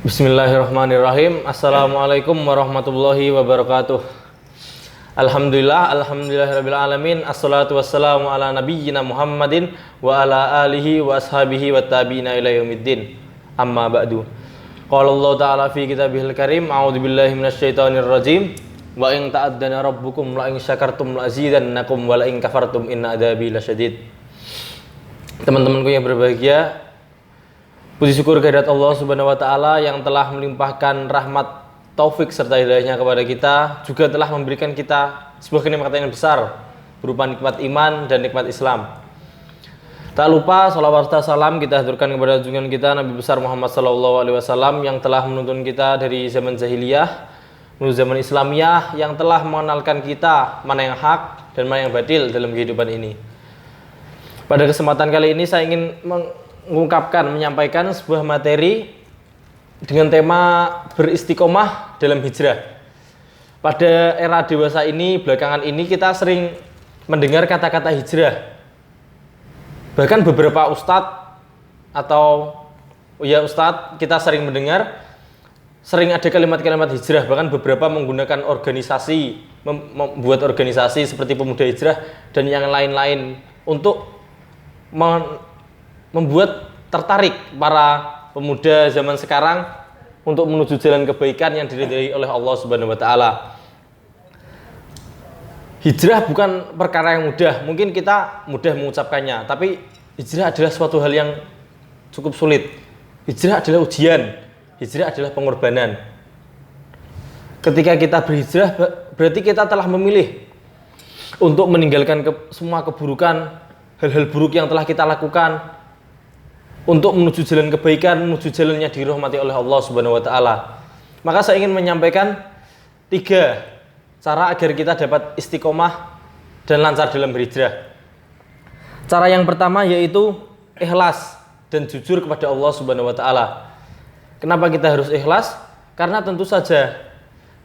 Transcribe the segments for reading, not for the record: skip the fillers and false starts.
Bismillahirrahmanirrahim. Assalamualaikum warahmatullahi wabarakatuh. Alhamdulillahirabbil alamin. Assalatu wassalamu ala nabiyyina Muhammadin wa ala alihi wa ashabihi wa tabi'ina ila yaumiddin. Amma ba'du. Qala Allah ta'ala fi kitabihil karim, a'udzubillahi minasyaitonir rajim. Wa in ta'addana rabbukum la in syakartum la azidannakum wa la in kafartum inna adzabi lasyadid. Teman-temanku yang berbahagia, puji syukur kehadirat Allah Subhanahu wa taala yang telah melimpahkan rahmat, taufik serta hidayahnya kepada kita, juga telah memberikan kita sebuah kenikmatan yang besar berupa nikmat iman dan nikmat Islam. Tak lupa salawat serta salam kita haturkan kepada junjungan kita Nabi besar Muhammad sallallahu alaihi wasallam yang telah menuntun kita dari zaman jahiliyah menuju zaman Islamiyah, yang telah mengenalkan kita mana yang hak dan mana yang batil dalam kehidupan ini. Pada kesempatan kali ini saya ingin menyampaikan sebuah materi dengan tema beristiqomah dalam hijrah. Pada era dewasa ini, belakangan ini kita sering mendengar kata-kata hijrah. Bahkan beberapa ustadz kita sering mendengar, sering ada kalimat-kalimat hijrah. Bahkan beberapa menggunakan organisasi, membuat organisasi seperti Pemuda Hijrah dan yang lain-lain untuk membuat tertarik para pemuda zaman sekarang untuk menuju jalan kebaikan yang diridhai oleh Allah Subhanahu wa taala. Hijrah bukan perkara yang mudah. Mungkin kita mudah mengucapkannya, tapi hijrah adalah suatu hal yang cukup sulit. Hijrah adalah ujian. Hijrah adalah pengorbanan. Ketika kita berhijrah, berarti kita telah memilih untuk meninggalkan semua keburukan, hal-hal buruk yang telah kita lakukan, untuk menuju jalan kebaikan, menuju jalan yang dirahmati oleh Allah Subhanahu wa taala. Maka saya ingin menyampaikan 3 cara agar kita dapat istiqomah dan lancar dalam berhijrah. Cara yang pertama yaitu ikhlas dan jujur kepada Allah Subhanahu wa taala. Kenapa kita harus ikhlas? Karena tentu saja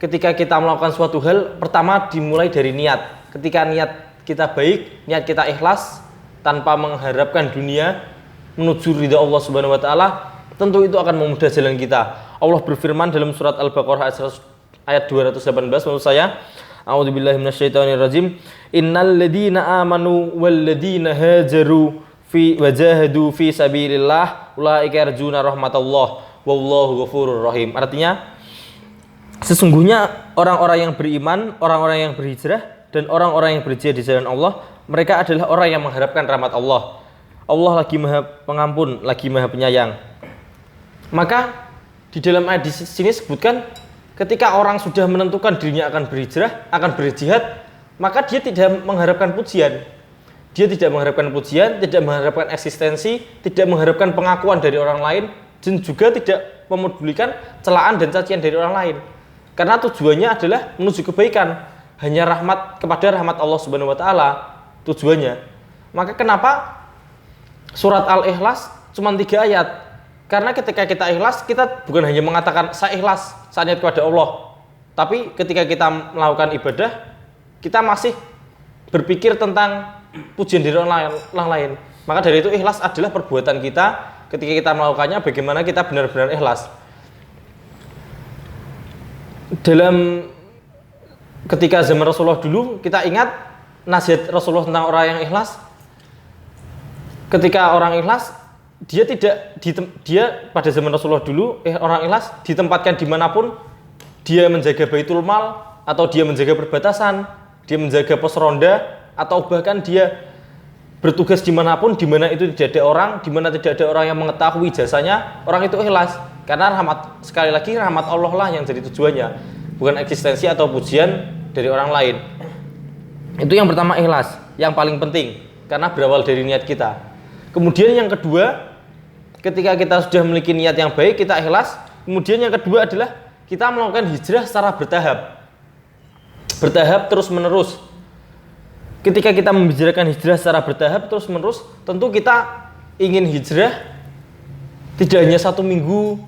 ketika kita melakukan suatu hal, pertama dimulai dari niat. Ketika niat kita baik, niat kita ikhlas tanpa mengharapkan dunia, menuju ridha Allah Subhanahu wa taala, tentu itu akan memudah jalan kita. Allah berfirman dalam surat Al-Baqarah ayat 218 maksud saya, a'udzubillahi minasyaitonirrajim, innal ladzina amanu wal ladzina hajaru fi wajahadu fi sabilillah ulaika yarjuna rahmatallah wallahu ghafurur rahim. Artinya, sesungguhnya orang-orang yang beriman, orang-orang yang berhijrah dan orang-orang yang berjihad di jalan Allah, mereka adalah orang yang mengharapkan rahmat Allah. Allah lagi Maha Pengampun, lagi Maha Penyayang. Maka di dalam ayat di sini sebutkan, ketika orang sudah menentukan dirinya akan berhijrah, akan berjihad, maka dia tidak mengharapkan pujian. Dia tidak mengharapkan pujian, tidak mengharapkan eksistensi, tidak mengharapkan pengakuan dari orang lain, dan juga tidak memedulikan celaan dan cacian dari orang lain. Karena tujuannya adalah menuju kebaikan, hanya rahmat kepada rahmat Allah Subhanahu wa taala tujuannya. Maka kenapa surat Al-Ikhlas cuma 3 ayat? Karena ketika kita ikhlas, kita bukan hanya mengatakan saya ikhlas, saya niat kepada Allah, tapi ketika kita melakukan ibadah, kita masih berpikir tentang pujian dari orang lain. Maka dari itu ikhlas adalah perbuatan kita. Ketika kita melakukannya, bagaimana kita benar-benar ikhlas. Ketika zaman Rasulullah dulu, kita ingat nasihat Rasulullah tentang orang yang ikhlas. Ketika orang ikhlas, dia pada zaman Rasulullah dulu, orang ikhlas ditempatkan dimanapun, dia menjaga Baitul Mal, atau dia menjaga perbatasan, dia menjaga pos ronda, atau bahkan dia bertugas dimanapun, dimana itu tidak ada orang, dimana tidak ada orang yang mengetahui jasanya, orang itu ikhlas. Karena sekali lagi rahmat Allah lah yang jadi tujuannya, bukan eksistensi atau pujian dari orang lain. Itu yang pertama, ikhlas, yang paling penting, karena berawal dari niat kita. Kemudian yang kedua, ketika kita sudah memiliki niat yang baik, kita ikhlas. Kemudian yang kedua adalah kita melakukan hijrah secara bertahap. Bertahap terus menerus. Ketika kita membicarakan hijrah secara bertahap terus menerus, tentu kita ingin hijrah tidak hanya 1 minggu,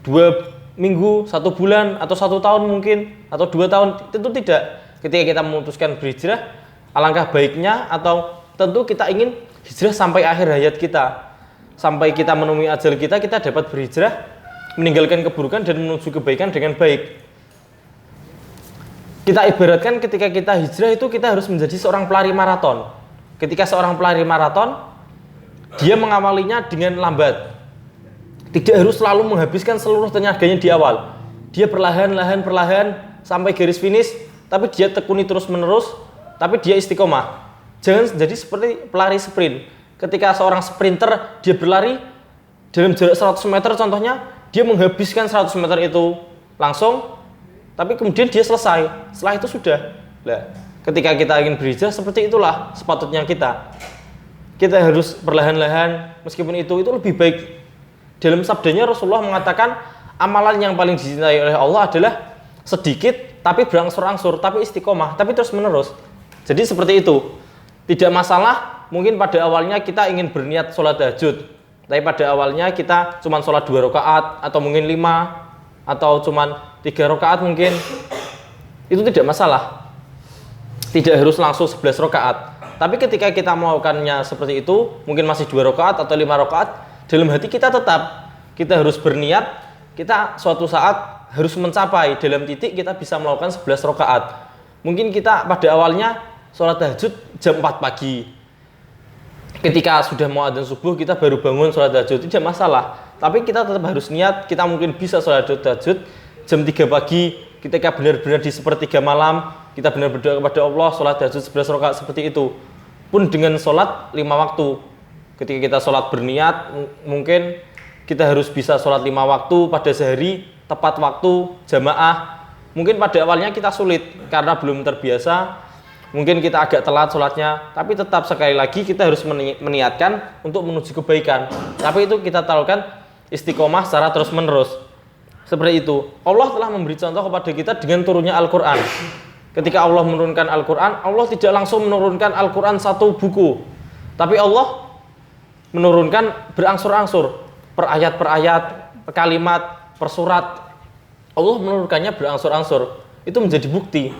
2 minggu, 1 bulan, atau 1 tahun mungkin, atau 2 tahun. Tentu tidak. Ketika kita memutuskan berhijrah, alangkah baiknya, atau tentu kita ingin hijrah sampai akhir hayat kita, sampai kita menemui ajal kita dapat berhijrah meninggalkan keburukan dan menuju kebaikan dengan baik. Kita ibaratkan ketika kita hijrah itu kita harus menjadi seorang pelari maraton. Ketika seorang pelari maraton, dia mengawalinya dengan lambat. Tidak harus selalu menghabiskan seluruh tenaganya di awal. Dia perlahan sampai garis finish, tapi dia tekuni terus-menerus, tapi dia istiqomah. Jangan jadi seperti pelari sprint. Ketika seorang sprinter dia berlari dalam jarak 100 meter contohnya, dia menghabiskan 100 meter itu langsung, tapi kemudian dia selesai. Setelah itu sudah. Nah, ketika kita ingin berhijrah seperti itulah sepatutnya kita. Kita harus perlahan-lahan, meskipun itu lebih baik. Dalam sabdanya Rasulullah mengatakan amalan yang paling dicintai oleh Allah adalah sedikit tapi berangsur-angsur, tapi istiqomah, tapi terus menerus. Jadi seperti itu. Tidak masalah mungkin pada awalnya kita ingin berniat sholat tahajud, tapi pada awalnya kita cuma sholat 2 rakaat atau mungkin 5 atau cuma 3 rakaat mungkin. Itu tidak masalah. Tidak harus langsung 11 rakaat. Tapi ketika kita melakukannya seperti itu, mungkin masih 2 rakaat atau 5 rakaat, dalam hati kita kita harus berniat, kita suatu saat harus mencapai dalam titik kita bisa melakukan 11 rakaat. Mungkin kita pada awalnya sholat tahajud jam 4 pagi. Ketika sudah mau adzan subuh kita baru bangun sholat tahajud, tidak masalah. Tapi kita tetap harus niat, kita mungkin bisa sholat tahajud jam 3 pagi. Ketika benar-benar di sepertiga malam, kita benar berdoa kepada Allah, sholat tahajud 11 rakaat seperti itu. Pun dengan sholat 5 waktu. Ketika kita sholat berniat, mungkin kita harus bisa sholat 5 waktu pada sehari, tepat waktu, jamaah. Mungkin pada awalnya kita sulit, karena belum terbiasa. Mungkin kita agak telat sholatnya, tapi tetap sekali lagi kita harus meniatkan untuk menuju kebaikan. Tapi itu kita tahukan istiqomah secara terus menerus. Seperti itu. Allah telah memberi contoh kepada kita dengan turunnya Al-Quran. Ketika Allah menurunkan Al-Quran, Allah tidak langsung menurunkan Al-Quran satu buku. Tapi Allah menurunkan berangsur-angsur, per ayat, per kalimat, per surat. Allah menurunkannya berangsur-angsur. Itu menjadi bukti.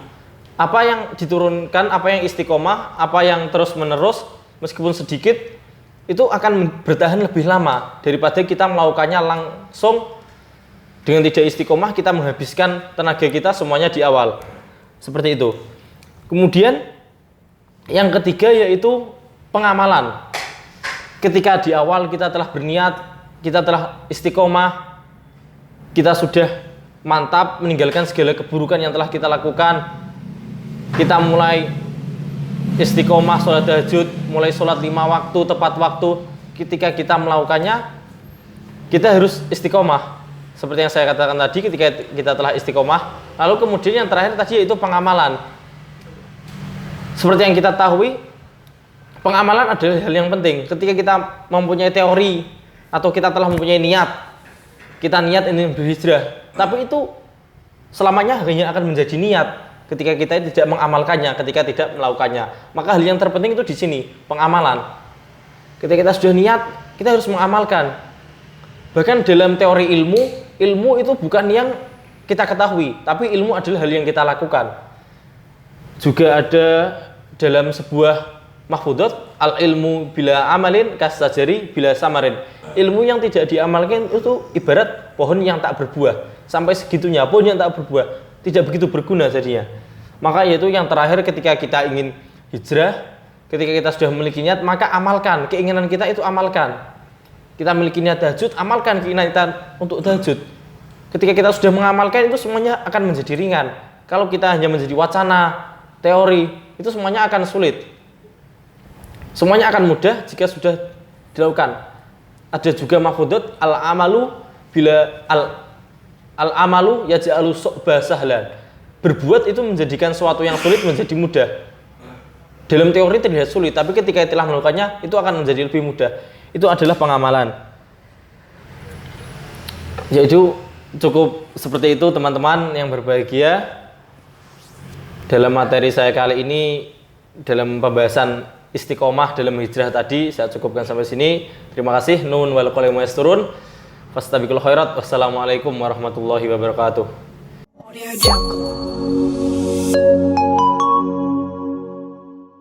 Apa yang diturunkan, apa yang istiqomah, apa yang terus-menerus, meskipun sedikit, itu akan bertahan lebih lama daripada kita melakukannya langsung dengan tidak istiqomah, kita menghabiskan tenaga kita semuanya di awal. Seperti itu. Kemudian, yang ketiga yaitu pengamalan. Ketika di awal kita telah berniat, kita telah istiqomah, kita sudah mantap meninggalkan segala keburukan yang telah kita lakukan, kita mulai istiqomah sholat tahajud, mulai sholat 5 waktu, tepat waktu. Ketika kita melakukannya, kita harus istiqomah. Seperti yang saya katakan tadi, ketika kita telah istiqomah, lalu kemudian yang terakhir tadi yaitu pengamalan. Seperti yang kita tahu, pengamalan adalah hal yang penting. Ketika kita mempunyai teori atau kita telah mempunyai niat, kita niat ingin berhijrah, tapi itu selamanya hanya akan menjadi niat ketika kita tidak mengamalkannya, ketika tidak melakukannya. Maka hal yang terpenting itu di sini, pengamalan. Ketika kita sudah niat, kita harus mengamalkan. Bahkan dalam teori ilmu itu bukan yang kita ketahui, tapi ilmu adalah hal yang kita lakukan. Juga ada dalam sebuah mahfudzat, al ilmu bila amalin kasajari bila samarin. Ilmu yang tidak diamalkan itu ibarat pohon yang tak berbuah. Sampai segitunya pohon yang tak berbuah, tidak begitu berguna jadinya. Maka yaitu yang terakhir ketika kita ingin hijrah, ketika kita sudah memiliki niat, maka amalkan keinginan kita itu, amalkan. Kita memiliki niat tahajud, amalkan keinginan kita untuk tahajud. Ketika kita sudah mengamalkan, itu semuanya akan menjadi ringan. Kalau kita hanya menjadi wacana, teori, itu semuanya akan sulit. Semuanya akan mudah jika sudah dilakukan. Ada juga mahfudzat al-amalu bila al-amalu yaj'alu su'ba sahlan. Berbuat itu menjadikan sesuatu yang sulit menjadi mudah. Dalam teori terlihat sulit, tapi ketika telah melakukannya itu akan menjadi lebih mudah. Itu adalah pengamalan. Yaitu cukup seperti itu teman-teman yang berbahagia. Dalam materi saya kali ini, dalam pembahasan istiqomah dalam hijrah tadi, saya cukupkan sampai sini. Terima kasih. Nun wal qalam yasturun. Fastabiqul khairat. Wassalamualaikum warahmatullahi wabarakatuh.